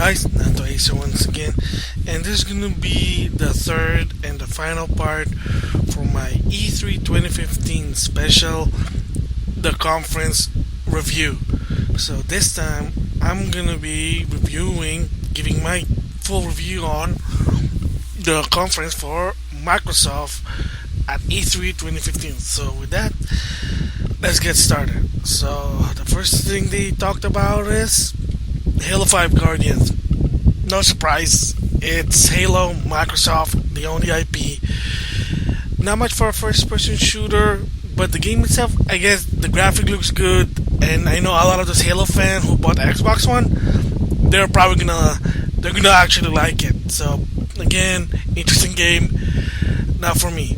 guys, NautoAisDx once again, and this is going to be the third and the final part for my E3 2015 special, the conference review. So this time, I'm going to be giving my full review on the conference for Microsoft at E3 2015. So with that, let's get started. So the first thing they talked about is Halo 5 Guardians. No surprise, it's Halo, Microsoft, the only IP. Not much for a first person shooter, but the game itself, I guess the graphic looks good, and I know a lot of those Halo fans who bought the XboxOne, they're gonna actually like it. So again, interesting game, not for me.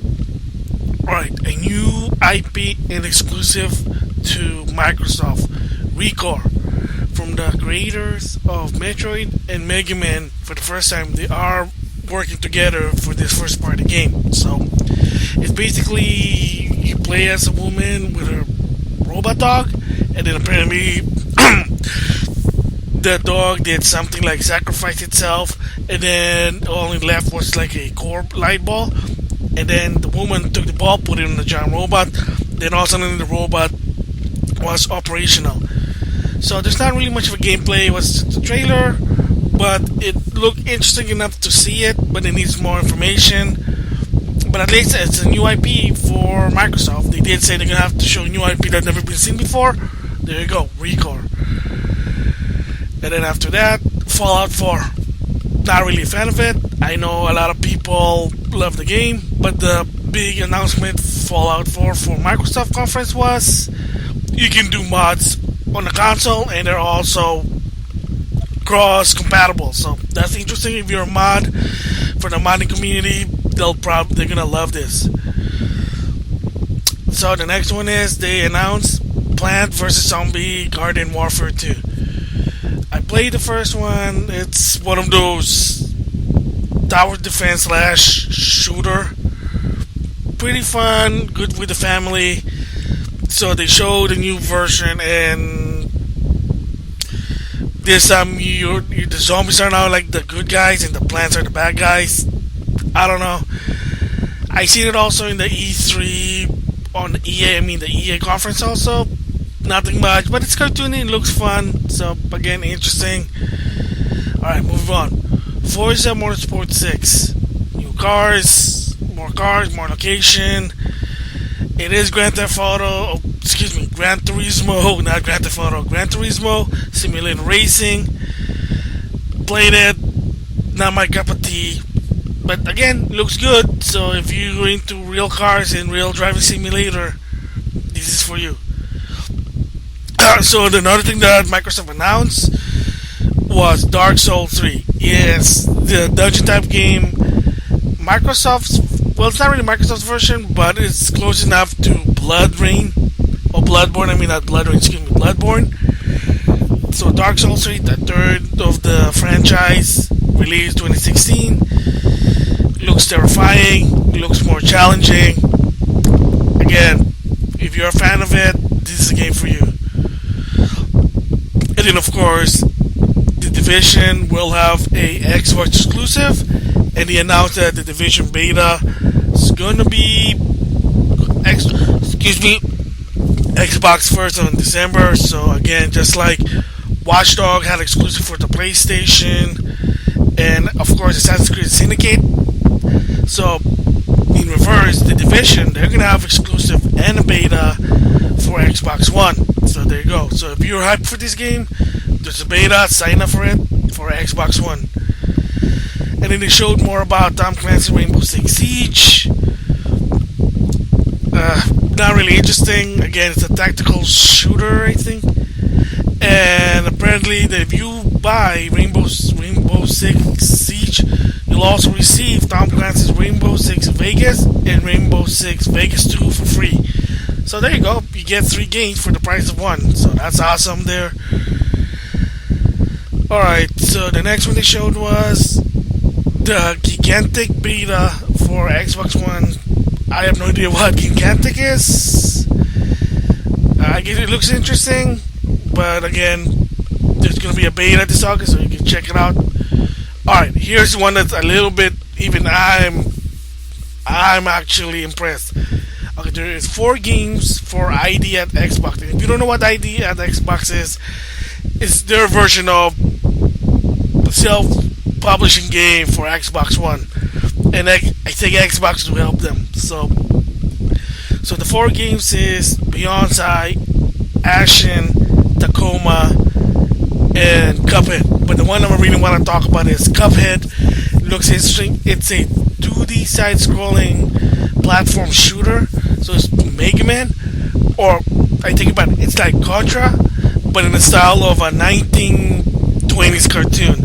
Alright, a new IP and exclusive to Microsoft, Recore. From the creators of Metroid and Mega Man, for the first time, they are working together for this first part of the game. So, it's basically you play as a woman with a robot dog, and then apparently the dog did something like sacrifice itself, and then all only left was like a core light ball, and then the woman took the ball, put it in the giant robot, then all of a sudden the robot was operational. So there's not really much of a gameplay. It was just a trailer, but it looked interesting enough to see it, but it needs more information. But at least it's a new IP for Microsoft. They did say they're going to have to show a new IP that's never been seen before. There you go, Recore. And then after that, Fallout 4. Not really a fan of it. I know a lot of people love the game, but the big announcement Fallout 4 for Microsoft conference was you can do mods on the console, and they're also cross compatible. So that's interesting. If you're a mod for the modding community, they're gonna love this. So the next one is they announced Plant vs Zombie Garden Warfare 2. I played the first one. It's one of those tower defense slash shooter. Pretty fun, good with the family. So they showed a new version, and this the zombies are now like the good guys, and the plants are the bad guys. I don't know. I seen it also in the E3 on the EA conference also. Nothing much, but it's cartoony. It looks fun. So again, interesting. All right, moving on. Forza Motorsport 6. New cars, more location. It is Gran Turismo, not Gran Theft Auto, Gran Turismo, simulated racing. Played it, not my cup of tea, but again, looks good. So if you're into real cars and real driving simulator, this is for you. So another thing that Microsoft announced was Dark Souls 3. Yes, the dungeon type game. Well, it's not really Microsoft's version, but it's close enough to Bloodborne. So Dark Souls 3, the third of the franchise, released 2016. Looks terrifying, looks more challenging. Again, if you're a fan of it, this is a game for you. And then of course, The Division will have a Xbox exclusive, and they announced that the Division beta is going to be Xbox first on December. So again, just like Watch Dogs had exclusive for the PlayStation, and of course Assassin's Creed Syndicate. So in reverse, The Division, they're going to have exclusive and a beta for Xbox One. So there you go. So if you're hyped for this game, there's a beta, sign up for it for Xbox One. And then they showed more about Tom Clancy's Rainbow Six Siege. Not really interesting. Again, it's a tactical shooter, I think. And apparently, if you buy Rainbow Six Siege, you'll also receive Tom Clancy's Rainbow Six Vegas and Rainbow Six Vegas 2 for free. So there you go. You get 3 games for the price of 1. So that's awesome there. Alright, so the next one they showed was the gigantic beta for Xbox One. I have no idea what gigantic is. I guess it looks interesting, but again, there's gonna be a beta this August, so you can check it out. All right, here's one that's a little bit even I'm actually impressed. Okay, there is 4 games for ID at Xbox. And if you don't know what ID at Xbox is, it's their version of self-publishing game for Xbox One, and I think Xbox will help them. So the 4 games is Beyond Sight, Ashen, Tacoma, and Cuphead. But the one I really want to talk about is Cuphead. It looks interesting. It's a 2D side-scrolling platform shooter. So it's Mega Man, or I think about it, it's like Contra, but in the style of a 1920s cartoon.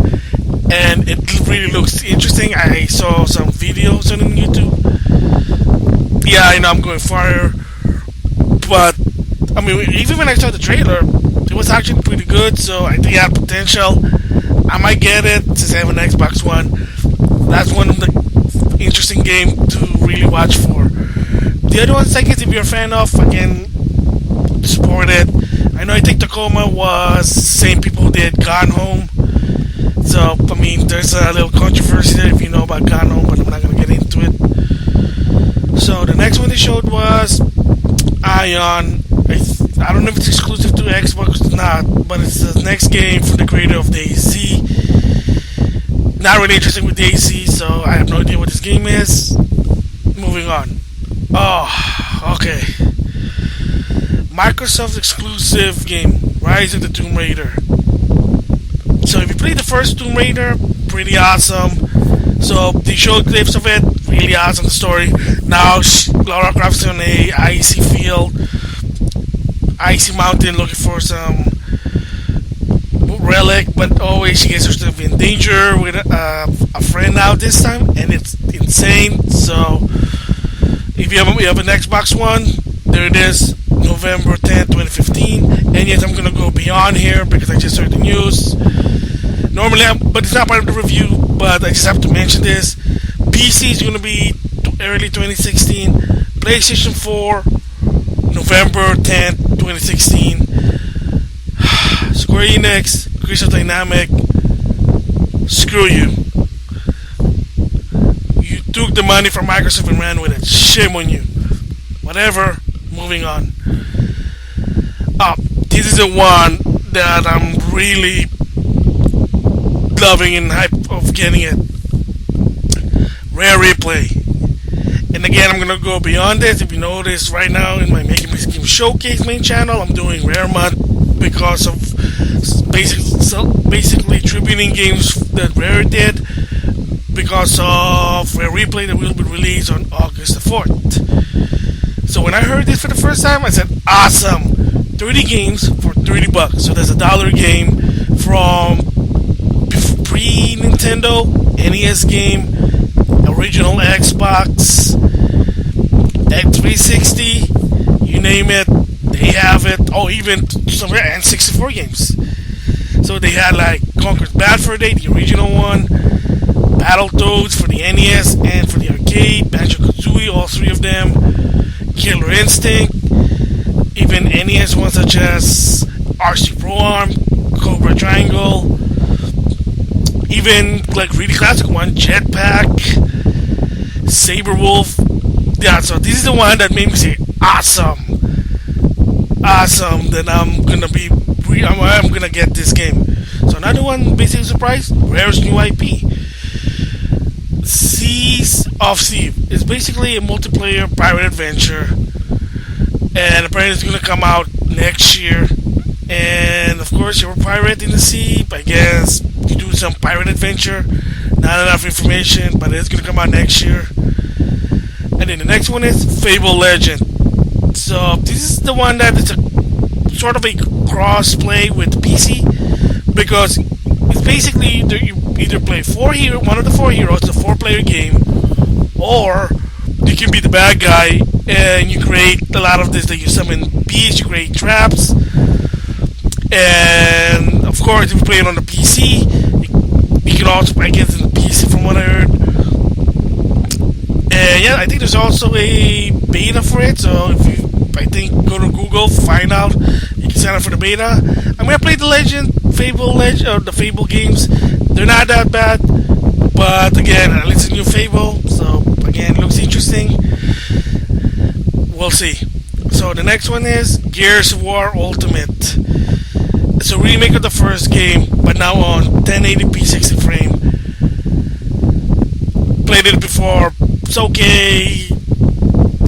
And it really looks interesting. I saw some videos on YouTube. Yeah, I know I'm going far, but I mean, even when I saw the trailer, it was actually pretty good. So I think it had potential. I might get it since I have an Xbox One. That's one of the interesting games to really watch for. The other ones, I guess, if you're a fan of, again, support it. I think Tacoma was the same people who did Gone Home. So, I mean, there's a little controversy there if you know about Gone Home, but I'm not going to get into it. So, the next one they showed was Ion. I don't know if it's exclusive to Xbox or not, but it's the next game from the creator of DayZ. Not really interested with DayZ, so I have no idea what this game is. Moving on. Oh, okay. Microsoft exclusive game, Rise of the Tomb Raider. So if you played the first Tomb Raider, pretty awesome. So they showed clips of it, really awesome the story. Now Lara Croft's on a icy field, icy mountain, looking for some relic, but always she gets herself in danger with a friend now this time, and it's insane. So if you have an Xbox One, there it is, November 10th, 2015. And yes, I'm gonna go beyond here because I just heard the news. Normally, but it's not part of the review, but I just have to mention this. PC is gonna be early 2016. PlayStation 4, November 10th, 2016. Square Enix, Crystal Dynamic, screw you. You took the money from Microsoft and ran with it. Shame on you. Whatever, moving on. This is the one that I'm really loving and hype of getting it. Rare Replay. And again, I'm gonna go beyond this. If you notice right now in my Making This Game Showcase main channel, I'm doing Rare Month because of basically tributing games that Rare did because of Rare Replay that will be released on August the 4th. So when I heard this for the first time, I said, awesome! 30 games for $30. So there's $1 game from pre-Nintendo, NES game, original Xbox, X360, you name it, they have it. Oh, even some N64 games. So they had like Conker's Bad Fur Day, the original one, Battletoads for the NES and for the arcade, Banjo-Kazooie, all 3 of them, Killer Instinct, even NES ones such as RC Pro Arm, Cobra Triangle, even like really classic one, Jetpack, Saberwolf. Yeah, so this is the one that made me say awesome, that I'm gonna get this game. So another one, basically surprise, Rare's new IP, Seas of Thief. It's basically a multiplayer pirate adventure, and apparently it's gonna come out next year. And of course, you're a pirate in the sea. I guess you do some pirate adventure. Not enough information, but it's gonna come out next year. And then the next one is Fable Legend. So this is the one that is a sort of a cross-play with PC, because it's basically you either play one of the 4 heroes, it's a 4-player game, or you can be the bad guy and you create a lot of this. That you summon beasts, you create traps, and of course, if you play it on the PC, you can also play against the PC, from what I heard. And yeah, I think there's also a beta for it. So if you, I think, go to Google, find out. You can sign up for the beta. I'm gonna play the the Fable games. They're not that bad, but again, at least a new Fable. So again, looks interesting. We'll see. So the next one is Gears of War Ultimate. It's a remake of the first game, but now on 1080p 60 frame. Played it before. It's okay.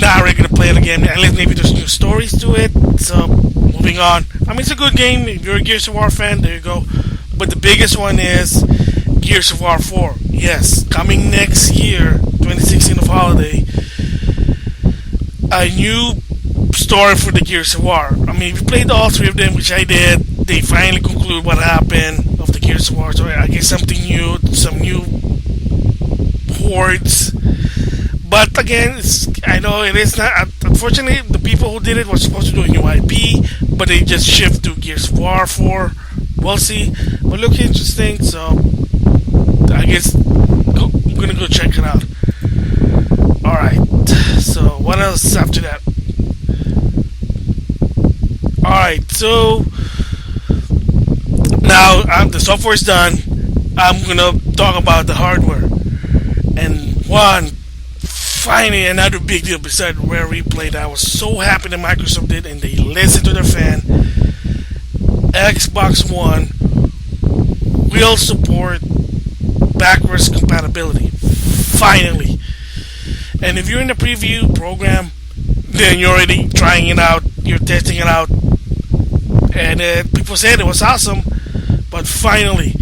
Not really gonna play it again, unless maybe there's new stories to it. So moving on. I mean, it's a good game. If you're a Gears of War fan, there you go. But the biggest one is Gears of War 4. Yes, coming next year, 2016 of holiday. A new story for the Gears of War. I mean, if you played all three of them, which I did, they finally conclude what happened of the Gears of War. So I guess something new, some new hordes. But again, I know it is not. Unfortunately, the people who did it were supposed to do a new IP, but they just shift to Gears of War 4. We'll see. But look interesting, so I guess I'm gonna go check it out. Alright, so what else after that? Alright, so now the software is done. I'm gonna talk about the hardware. And finally another big deal besides Rare Replay that I was so happy that Microsoft did, and they listened to their fan. XBoxOne will support backwards compatibility. Finally. And if you're in the preview program, then you're already trying it out, you're testing it out, and people said it was awesome. But finally,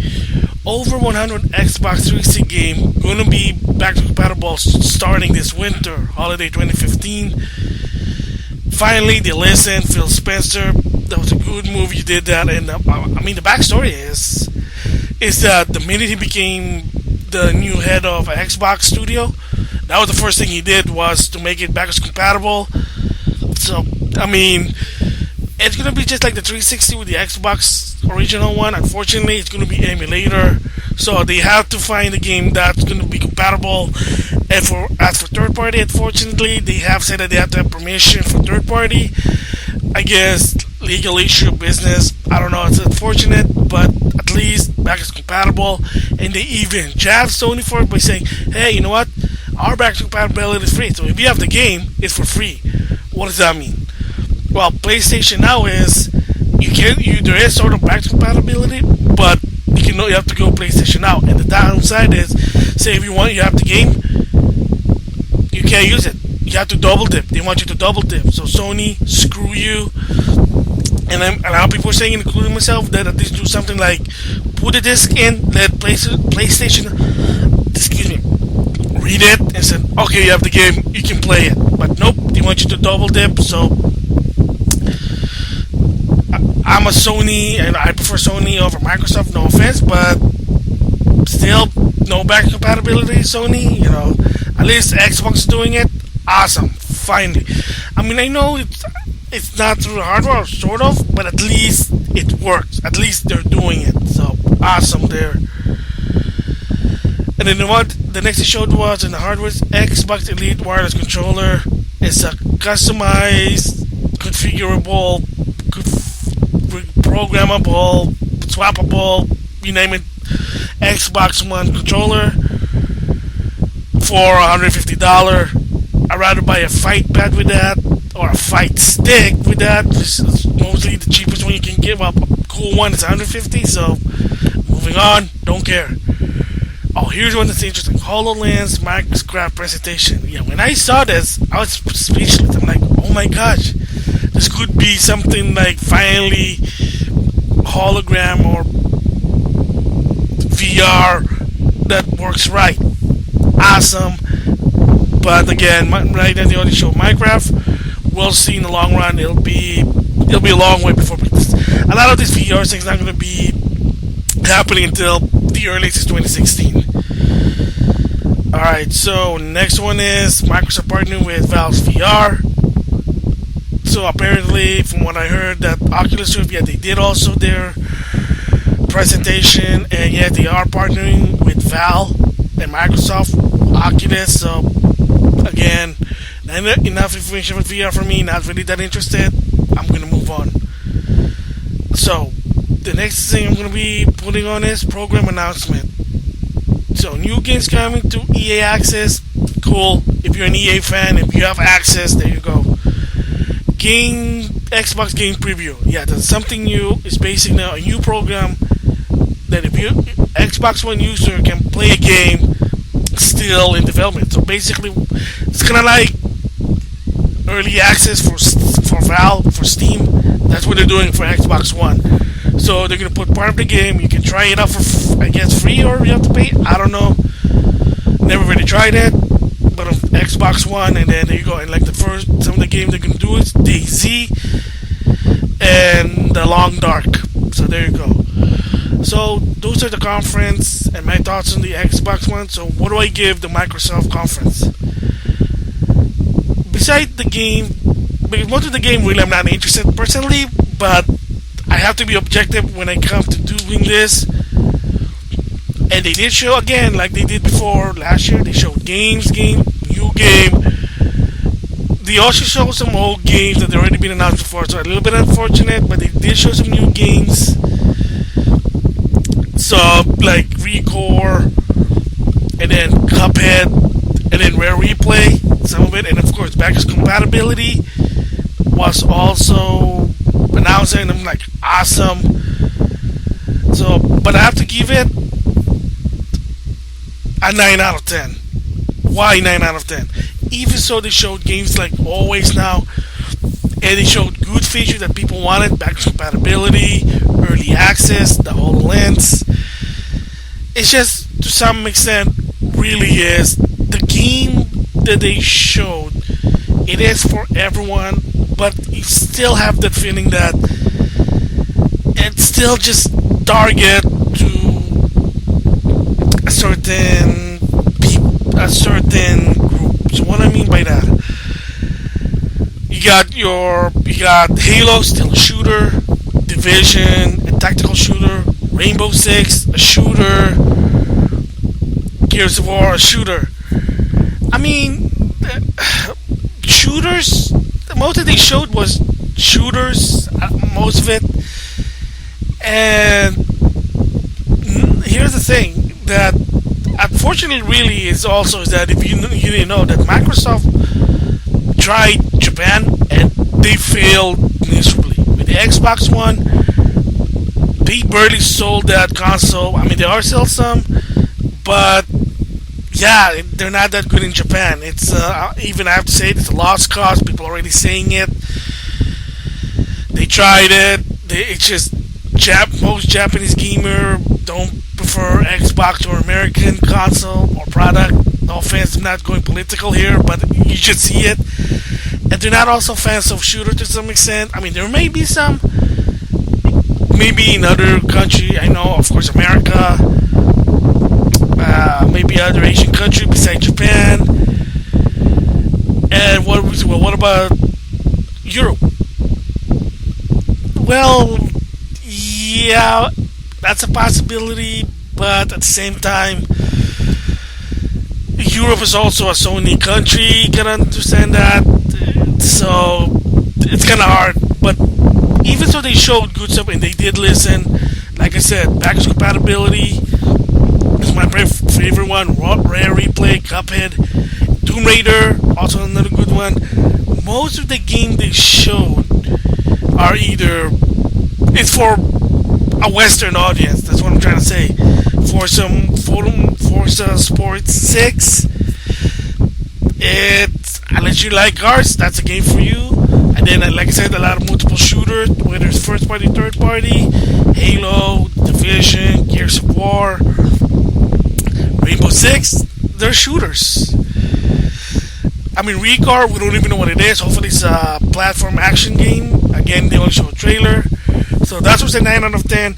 over 100 Xbox 360 game gonna be backwards compatible starting this winter, holiday 2015. Finally, they listened. Phil Spencer, that was a good move. You did that, and I mean the backstory is that the minute he became the new head of Xbox Studio, that was the first thing he did was to make it backwards compatible. So I mean, it's gonna be just like the 360 with the Xbox original one. Unfortunately, it's gonna be emulator, so they have to find a game that's gonna be compatible. And as for third party, unfortunately, they have said that they have to have permission for third party. I guess legal issue, business. I don't know. It's unfortunate, but at least backwards compatible. And they even jabbed Sony for it by saying, "Hey, you know what? Our backwards compatibility is free. So if you have the game, it's for free." What does that mean? Well, PlayStation now is there is sort of backwards compatibility, but you have to go PlayStation Now. And the downside is, say if you have the game, you can't use it. You have to double dip. They want you to double dip. So Sony, screw you. And a lot of people are saying, including myself, that at least do something like put a disc in, let PlayStation, read it, and said, okay, you have the game, you can play it. But nope, they want you to double dip. So I'm a Sony, and I prefer Sony over Microsoft. No offense, but still, no back compatibility. Sony, at least Xbox is doing it. Awesome, finally. I mean, I know it's not through the hardware, sort of, but at least it works. At least they're doing it. So awesome there. And then what the next they showed was in the hardware, Xbox Elite wireless controller. It's a customized, configurable, programmable, swappable, you name it, Xbox One controller for $150. I'd rather buy a fight pad with that, or a fight stick with that. This is mostly the cheapest one you can get. Well, a cool one is $150. So moving on, don't care. Oh, here's one that's interesting. HoloLens Minecraft presentation. Yeah, when I saw this, I was speechless. I'm like, oh my gosh, this could be something like finally hologram or VR that works right. Awesome. But again, right now they only show Minecraft. We'll see in the long run. It'll be a long way before a lot of these VR things not going to be happening until the earliest 2016. Alright, so next one is Microsoft partnering with Valve's VR. So apparently, from what I heard, that Oculus Rift, they did also their presentation, and they are partnering with Valve and Microsoft Oculus. So again, enough information for VR for me. Not really that interested. I'm gonna move on. So the next thing I'm going to be putting on is program announcement. So new games coming to EA Access. Cool. If you're an EA fan, if you have access, there you go. Game Xbox game preview. Yeah, that's something new. It's basically a new program that if you Xbox One user can play a game still in development. So basically, it's kind of like early access for Valve, for Steam. That's what they're doing for Xbox One. So they're gonna put part of the game. You can try it out for I guess free, or you have to pay. I don't know. Never really tried it, but on Xbox One, and then there you go. And like some of the games they're gonna do is DayZ and The Long Dark. So there you go. So those are the conference and my thoughts on the Xbox One. So what do I give the Microsoft conference? Besides the game, because most of the game really I'm not interested personally, but I have to be objective when it comes to doing this. And they did show again, like they did before last year. They showed new game. They also showed some old games that had already been announced before, so a little bit unfortunate, but they did show some new games. So like Recore, and then Cuphead, and then Rare Replay, some of it, and of course backwards compatibility was also announced, and I'm like awesome. So, but I have to give it a 9 out of 10. Why 9 out of 10? Even so, they showed games like Always Now, and they showed good features that people wanted, backwards compatibility, early access, the HoloLens. It's just, to some extent, really is the game that they showed. It is for everyone, but you still have that feeling that it's still just target to a certain group. So what I mean by that, you got Halo, still a shooter, Division, a tactical shooter, Rainbow Six, a shooter, Gears of War, a shooter. I mean, shooters. Most of they showed was shooters. Most of it. And here's the thing that unfortunately really is that if you didn't know that Microsoft tried Japan and they failed miserably with the Xbox One. They barely sold that console. I mean, they are still some, but yeah, they're not that good in Japan. It's even I have to say it's a lost cause. People are already saying it. They tried it. It's just most Japanese gamer don't prefer Xbox or American console or product. No offense, I'm not going political here, but you should see it. And they're not also fans of shooter to some extent. I mean, there may be some. Maybe in other country, I know, of course, America. Maybe other Asian country besides Japan. And what about Europe? Well, yeah, that's a possibility, but at the same time, Europe is also a Sony country. You can understand that, so it's kind of hard. But even so, they showed good stuff and they did listen. Like I said, backwards compatibility is my favorite one. Rare Replay, Cuphead, Tomb Raider, also another good one. Most of the game they showed are it's for a Western audience. That's what I'm trying to say. For some Forza Sports 6, unless you like cars, that's a game for you. And then, like I said, a lot of multiple shooters, whether it's first party, third party, Halo, Division, Gears of War, Rainbow Six, they're shooters. I mean, Recar, we don't even know what it is. Hopefully it's a platform action game. Again, they only showed a trailer. So that was a 9 out of 10.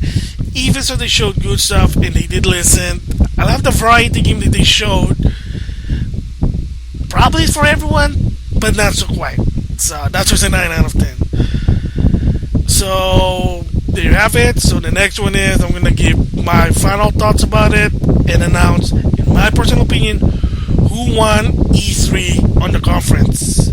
Even so, they showed good stuff and they did listen. I love the variety game that they showed. Probably for everyone, but not so quite. So that was a 9 out of 10. So there you have it. So the next one is I'm going to give my final thoughts about it and announce, in my personal opinion, who won E3 on the conference.